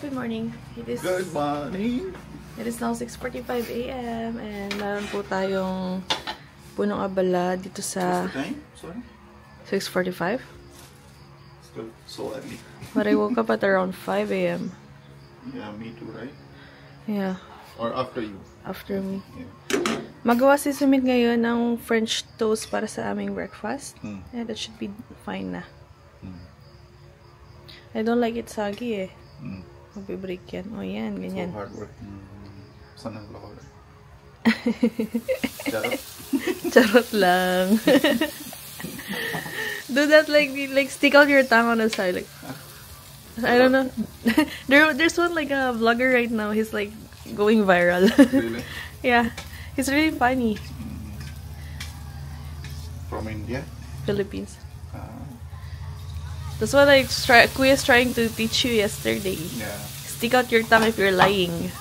good morning. Good morning. It is now 6:45 a.m. and meron po tayong punong abala dito sa... What's the time? Sorry? 6:45? Still so early. But I woke up at around 5 a.m. Yeah, me too, right? Yeah, Or after you? after me. Yeah. Magawa si Sumit ngayon ng French toast para sa aming breakfast. Yeah, that should be fine na. I don't like it soggy eh. Magbe-break yan. O yan, ganyan. So hardworking son-in-law. Charot. Charot lang. Do that like stick out your tongue on the side. Like, I don't know. There's one like a vlogger right now. He's like going viral. Really? Yeah. He's really funny. From India? Philippines. That's what Kuya's trying to teach you yesterday. Yeah. Stick out your tongue if you're lying.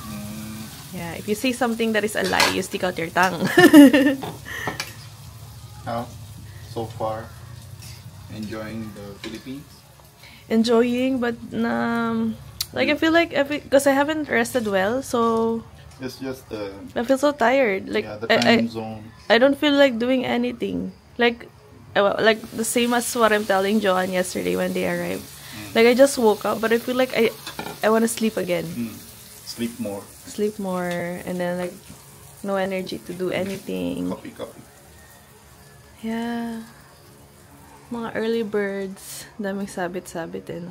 Yeah, if you say something that is a lie, you stick out your tongue. How? So far? Enjoying the Philippines? Enjoying, but like I feel like because I haven't rested well, so It's just the... I feel so tired. Like the time zone. I don't feel like doing anything. Like the same as what I'm telling Joanne yesterday when they arrived. Like I just woke up, but I feel like I want to sleep again. Sleep more. Sleep more, and then like no energy to do anything. Copy. Yeah. Mga early birds. Daming sabit-sabit eh, no?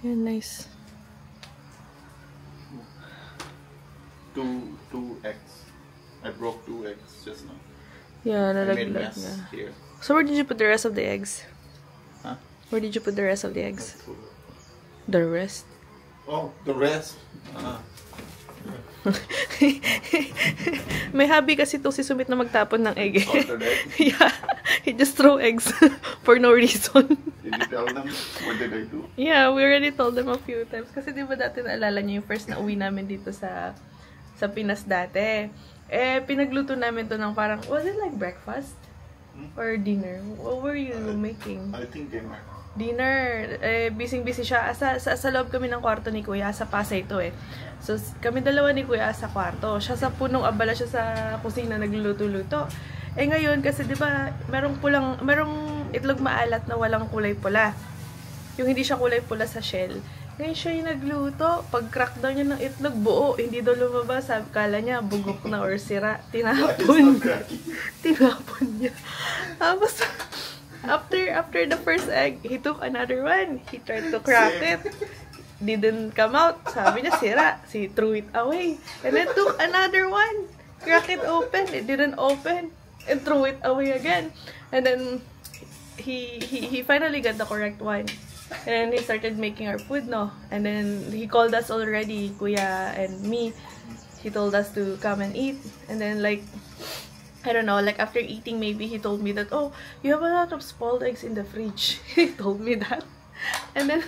Yeah, nice. Two eggs. I broke 2 eggs just now. Yeah, I made nalaglag mess na. here. So where did you put the rest of the eggs? Huh? Where did you put the rest of the eggs? The rest? Oh, the rest. May hobby kasi to si Sumit na magtapon ng egg. Salted egg? Yeah. He just throw eggs for no reason. Did you tell them? What did I do? Yeah, we already told them a few times. Kasi di ba dati naalala niyo yung first na uwi namin dito sa Pinas dati. Eh, pinagluto namin to ng parang, was it like breakfast? Or dinner? What were you making? I think dinner. Dinner. Eh, busy-busy siya. Sa loob kami ng kwarto ni Kuya. Sa Pasay to eh. So, kami dalawa ni Kuya sa kwarto. Siya sa punong abala, siya sa kusina nagluluto-luto. Eh ngayon, kasi di ba merong itlog maalat na walang kulay pula. Yung hindi siya kulay pula sa shell. Ngayon siya yung nagluto. Pag-crack daw niya ng itlog, buo. Hindi daw lumabas. Sabi, kala niya, bugok na or sira. Tinapon. Tinapon niya. Tapos, after the first egg, he took another one. He tried to crack it. Didn't come out. Sabi niya, sira. He threw it away. And then took another one. Crack it open. It didn't open. And threw it away again. And then, he finally got the correct one. And he started making our food, no? And then, he called us already, Kuya and me. He told us to come and eat. And then, like, I don't know, like, after eating, maybe he told me that, oh, you have a lot of spoiled eggs in the fridge. He told me that. And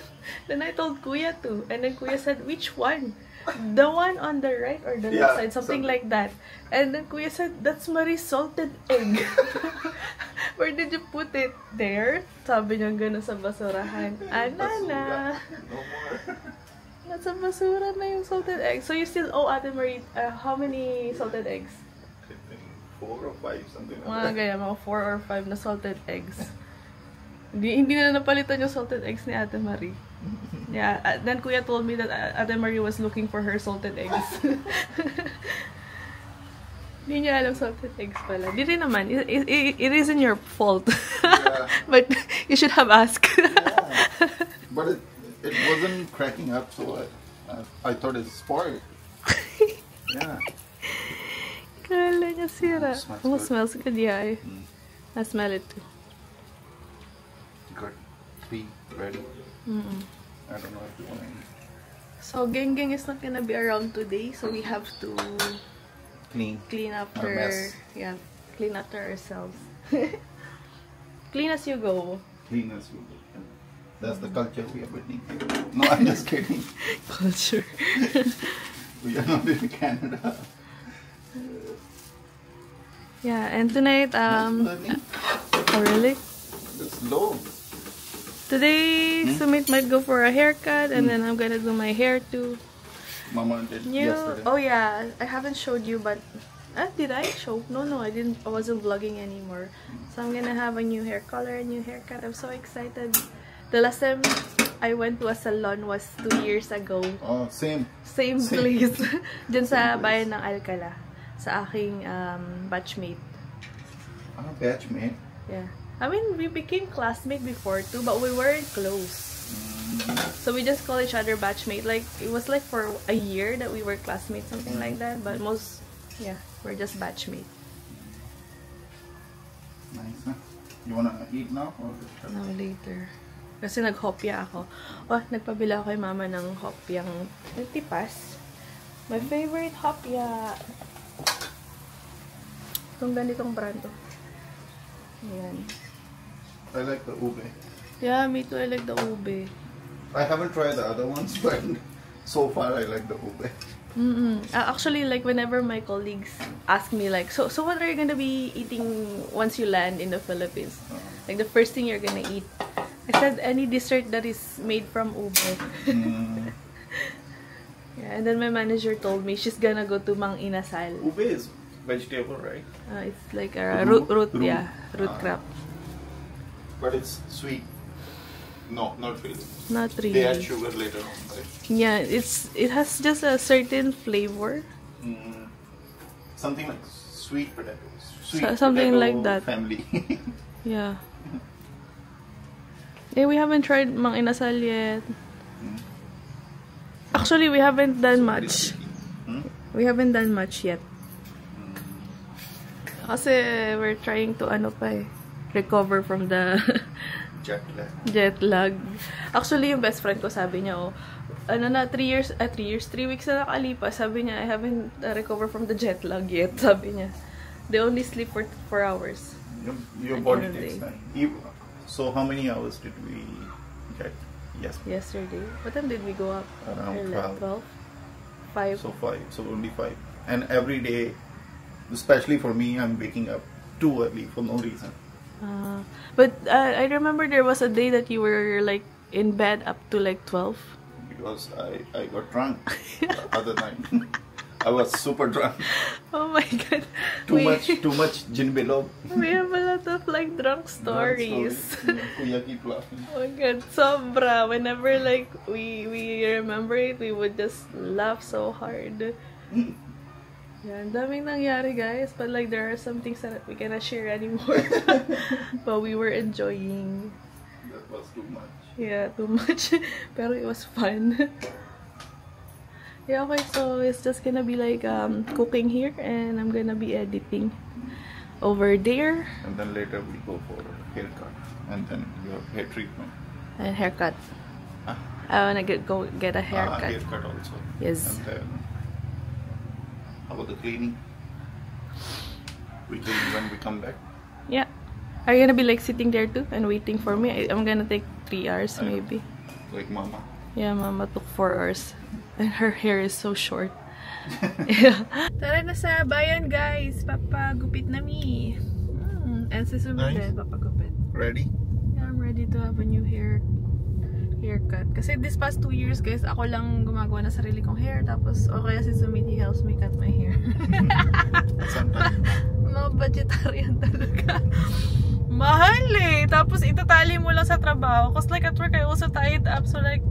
then I told Kuya too. And then Kuya said, which one? The one on the right or the left side? Something like that. And then Kuya said, that's Marie's salted egg. Where did you put it? There? Sabi niya gano'n sa basurahan. Anana. No more. Nasa basura na yung salted egg. So you still owe Ate Marie, how many salted eggs? I think 4 or 5, something like Mga that. ganyan, mga 4 or 5 na salted eggs. Hindi na napalitan yung salted eggs ni Ate Marie. Yeah, then Kuya told me that Ate Marie was looking for her salted eggs. Hindi niya alam salted eggs pala. Di rin naman. It isn't your fault. Yeah. But you should have asked. Yeah. But it wasn't cracking up, so I thought it's spoiled. Yeah. Kala niya sira. Smells good. Smells good, yeah. I smell it too. Got 3 ready. I don't know if you want to eat. So, Geng is not gonna be around today, so we have to Clean after, our mess. yeah, clean after ourselves. Clean as you go. Clean as we go. That's the culture we are building. No, I'm just kidding. Culture. We are not in Canada. Yeah, and tonight, Learning. oh really? It's low. Today, Sumit might go for a haircut, and then I'm gonna do my hair too. Mama did yesterday. Oh yeah, I haven't showed you, but did I show? No, I didn't. I wasn't vlogging anymore. So I'm gonna have a new hair color, a new haircut. I'm so excited. The last time I went to a salon was 2 years ago. Oh, same Place. Diyan sa bayan ng Alcala. Sa aking batchmate. Batchmate? Yeah. I mean, we became classmates before too, but we weren't close. So we just call each other batchmate. Like, it was like for a year that we were classmates, something like that. But we're just batchmate. Nice, huh? You wanna eat now? Or No, later. Kasi naghopya ako. Oh, nagpabila ako kay mama ng hopyang tipas. My favorite hopya. Itong ganitong brand to. Ayan. I like the ube. Yeah, me too. I like the ube. I haven't tried the other ones, but so far I like the ube. Actually, like, whenever my colleagues ask me, like, so what are you gonna be eating once you land in the Philippines? Like, the first thing you're gonna eat. I said any dessert that is made from ube. Yeah, and then my manager told me she's gonna go to Mang Inasal. Ube is vegetable, right? It's like a root crop. But it's sweet. No, not really. Not really. They add sugar later on, right? Yeah, it has just a certain flavor. Something like sweet potatoes. Something potato like that. Family. Yeah. We haven't tried Mang Inasal yet. Actually, we haven't done much. We haven't done much yet. Kasi we're trying to recover from the jet lag. Actually, yung best friend ko sabi niya, 3 weeks na nakalipas, sabi niya, I haven't recovered from the jet lag yet, sabi niya. They only sleep for 4 hours. Your body takes time. So how many hours did we get yesterday? What time did we go up? Around 12? 5. So 5. So only 5. And every day, especially for me, I'm waking up too early for no reason. But I remember there was a day that you were like in bed up to like 12. Because I got drunk the other night. I was super drunk. Oh my god. Too much gin below. We have a lot of like drunk stories. Kuya keep laughing. Oh my god, sobra. Whenever like we remember it, we would just laugh so hard. Yeah, ang daming nangyari, guys. But like there are some things that we cannot share anymore. But we were enjoying. That was too much. Yeah, too much. Pero it was fun. Yeah, okay, so it's just gonna be like cooking here, and I'm gonna be editing over there. And then later we go for haircut, and then your hair treatment. And haircut. Huh? I wanna go get a haircut. Haircut also. Yes. And then how about the cleaning? We clean when we come back. Yeah. Are you gonna be like sitting there too and waiting for me? I'm gonna take 3 hours maybe. Like Mama. Yeah, Mama took 4 hours. And her hair is so short. Yeah. Tara na sa bayan, guys. Papagupit na mi. And si Sumit din, papagupit. Ready? Yeah, I'm ready to have a new haircut. Kasi this past 2 years, guys, ako lang gumagawa na sarili kong hair. Tapos, o kaya si Sumit, he helps me cut my hair. Sometimes. Mga vegetarian talaga. Mahal eh. Tapos, itatali mo lang sa trabaho. Cause like at work, I also tie it up. So like,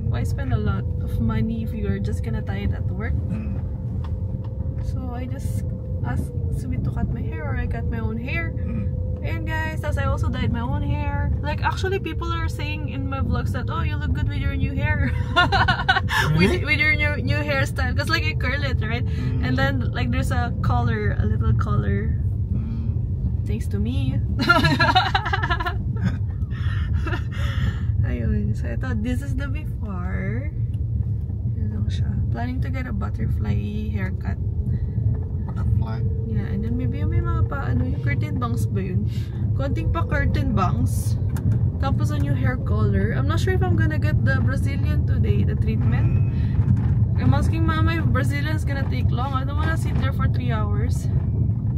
why spend a lot of money if you're just gonna tie it at work? So I just asked Sumit to cut my hair, or I cut my own hair. And guys, as I also dyed my own hair. Like actually people are saying in my vlogs that, oh, you look good with your new hair. with your new hairstyle. Because like I curl it, right? And then like there's a little color. Thanks to me. Ayun. So I thought this is the before. Yan lang siya. Planning to get a butterfly haircut. Butterfly? Yeah, and then maybe may mga yung curtain bangs ba yun? Konting pa curtain bangs. Tapos a new hair color. I'm not sure if I'm gonna get the Brazilian today, the treatment. I'm asking Mama if Brazilian is gonna take long. I don't wanna sit there for 3 hours.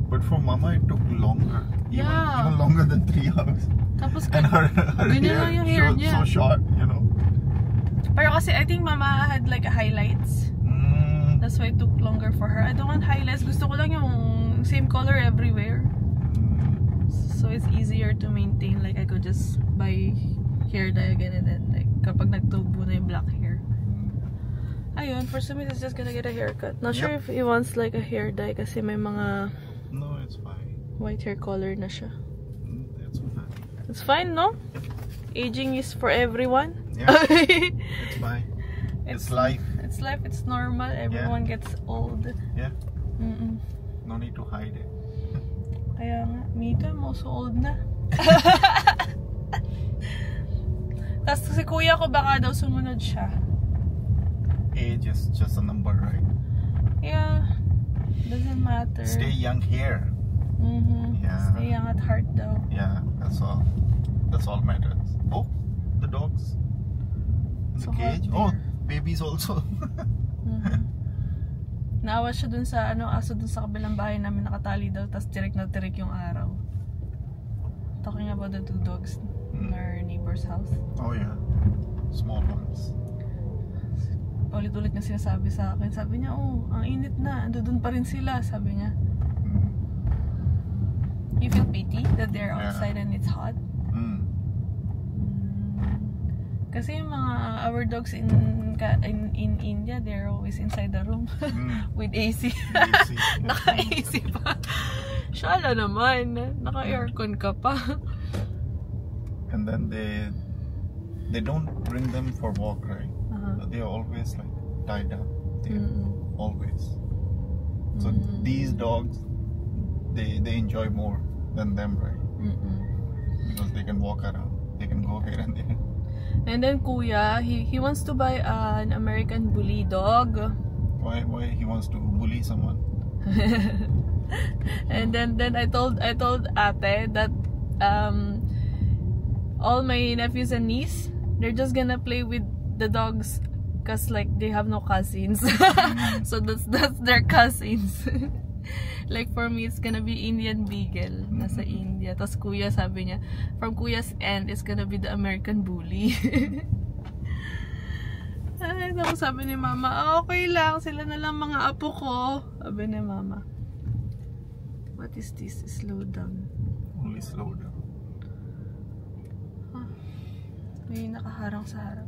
But for Mama, it took longer. Yeah. Even longer than 3 hours. Tapos, And her ganyan lang yung hair she was niya. so short, you know. Pero kasi I think Mama had like highlights. That's why it took longer for her. I don't want highlights. Gusto ko lang yung same color everywhere. So it's easier to maintain. Like I could just buy hair dye again and then like kapag nagtubo na yung black hair. Ayun, for some he's just gonna get a haircut. Not sure if he wants like a hair dye kasi may mga No, it's fine. white hair color na siya. It's fine. It's fine, no? Aging is for everyone. Yeah, it's fine. It's life. It's life, it's normal. Everyone gets old. Yeah. Mm-mm. No need to hide it. Kaya nga, me too, I'm also old na. Tapos si kuya ko baka daw sumunod siya. Age is just a number, right? Yeah, doesn't matter. Stay young here. Yeah. Stay young at heart daw. Yeah, that's all. That's all matters. Oh, the dogs in the So cage. hot Oh, babies also. Naawa siya dun sa aso dun sa kabilang bahay namin nakatali daw, tapos tirik na tirik yung araw. Talking about the 2 dogs in our neighbor's house. Oh yeah, small ones. Ulit-ulit niya sinasabi sa akin. Sabi niya, oh, ang init na. Ando dun pa rin sila, sabi niya. You feel pity that they're outside and it's hot? Kasi yung mga our dogs in India, they're always inside the room with AC. Naka-AC pa. Shala naman. Naka-aircon ka pa. And then they don't bring them for walk, right? They are always like tied up. Always. So these dogs, they enjoy more than them, right? Because they can walk around. They can go here and there. And then Kuya, he wants to buy an American Bully dog. Why he wants to bully someone? And then I told Ate that all my nephews and niece, they're just gonna play with the dogs cause like they have no cousins. So that's their cousins. Like for me, it's gonna be Indian Beagle. Nasa India. Tapos Kuya sabi niya, from Kuya's end, it's gonna be the American Bully. Ay, tapos sabi ni Mama, okay lang, sila na lang mga apo ko. Sabi ni Mama, what is this? Slow down. Only slow down. Huh? May nakaharang sa harap.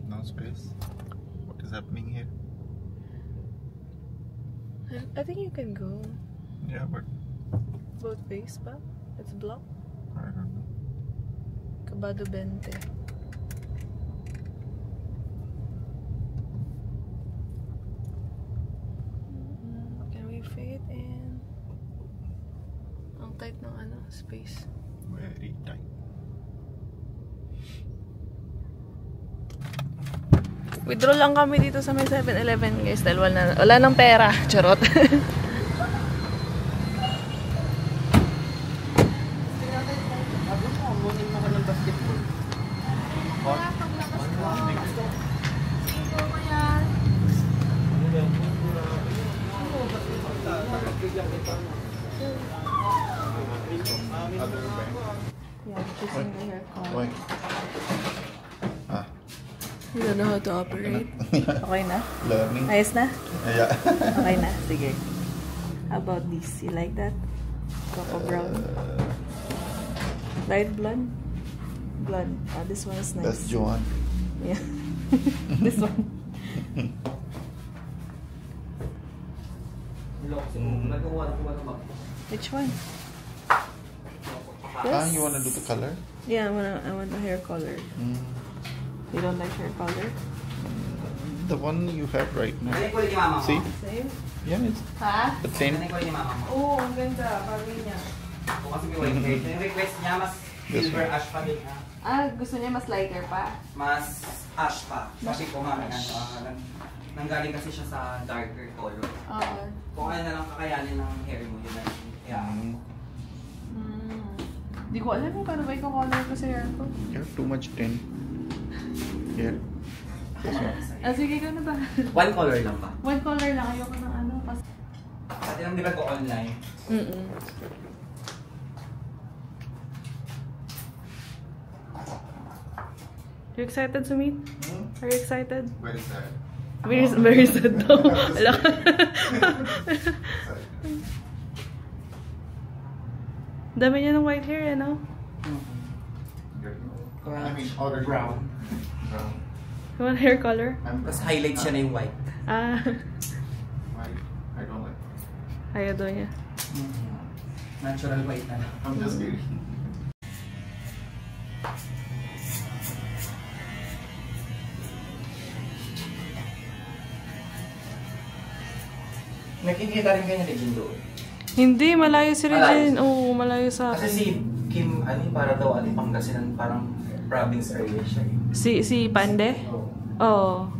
No space. What is happening here? I think you can go Yeah, but both ways pa. It's blocked. I don't know. Kabado 20. Can we fit in? Ang tight ng space. Very tight. Withdraw lang kami dito sa may 7-Eleven guys dahil wala nang pera. Charot. Yeah, choosing the hair color. Why? You don't know how to operate? Okay na? Learning. Ayos na? Yeah. Okay na? Sige. How about this? You like that? Cocoa brown? Light blonde? Blonde. Oh, this one is nice. That's Joanne. Yeah. This one. Which one? This? You wanna do the color? Yeah, I want the hair color. You don't like hair color? The one you have right now. See? Same? Yeah, it's Ha? the same. Oo, ang ganda. Pagay niya. Yung request niya, mas silver ash pa din. Gusto niya mas lighter pa? Mas ash pa. Sabi ko nga, nanggaling kasi siya sa darker color. Oo. Kung ano na lang kakayanin ng hair mo, yun na. Di ko alam kung paano ba i-color ko sa hair ko. You have too much tint. Here. This one. Sige ka na ba? One color lang pa. One color lang. Ayoko ng kasi Pati nang di ba go online? You excited to meet? Are you excited? Very sad. Very sad daw. Ala ka. Dami niya ng white hair, ano? I mean, already brown. Brown. You want hair color? Tapos highlight siya na yung white. White. I don't like white. Ayaw daw niya. Natural white na lang. I'm just kidding. Nakikita rin kayo ni Regine doon. Hindi, malayo si Regine. Oo, malayo sa Kasi akin. si Kim, para daw Pangasinan, parang province area siya. Si Pande? Oo.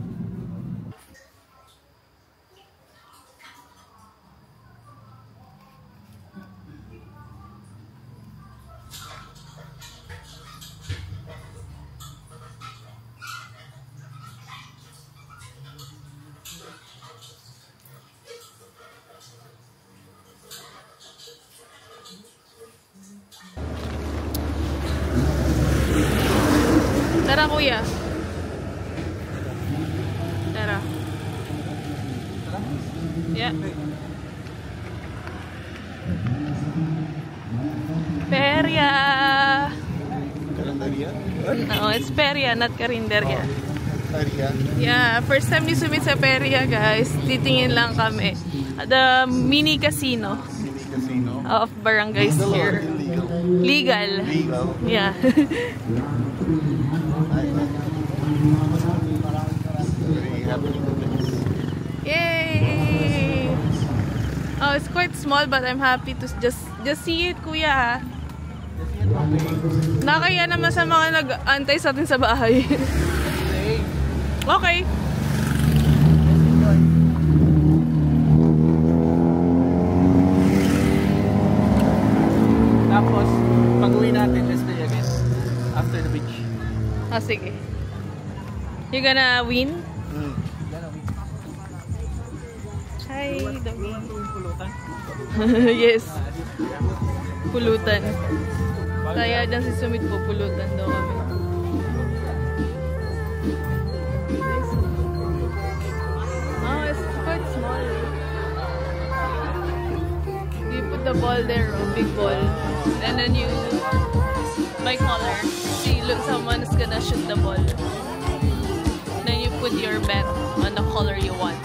Tara, kuya. Tara. Yeah. Peria. Carinderia? No, it's Peria, not Carinderia. Peria. Yeah, first time ni sumit sa Peria, guys. Titingin lang kami. The mini casino Mini casino. of barangays Legal or here. illegal? Legal. Legal. Yeah. Very happening place. Yay! Oh, it's quite small, but I'm happy to just see it, kuya, ha? Nakaya naman sa mga nag-antay sa atin sa bahay. Okay. Tapos, pag-uwi natin, let's play again. After the beach. Ah, sige. You gonna win? Hi, Dami. Pulutan. Yes. Pulutan. Kaya dyan si Sumit po, pulutan daw kami. Oh, it's quite small. You put the ball there, oh, big ball. And then you, by color, see, look, someone is gonna shoot the ball. Then you put your bet on the color you want.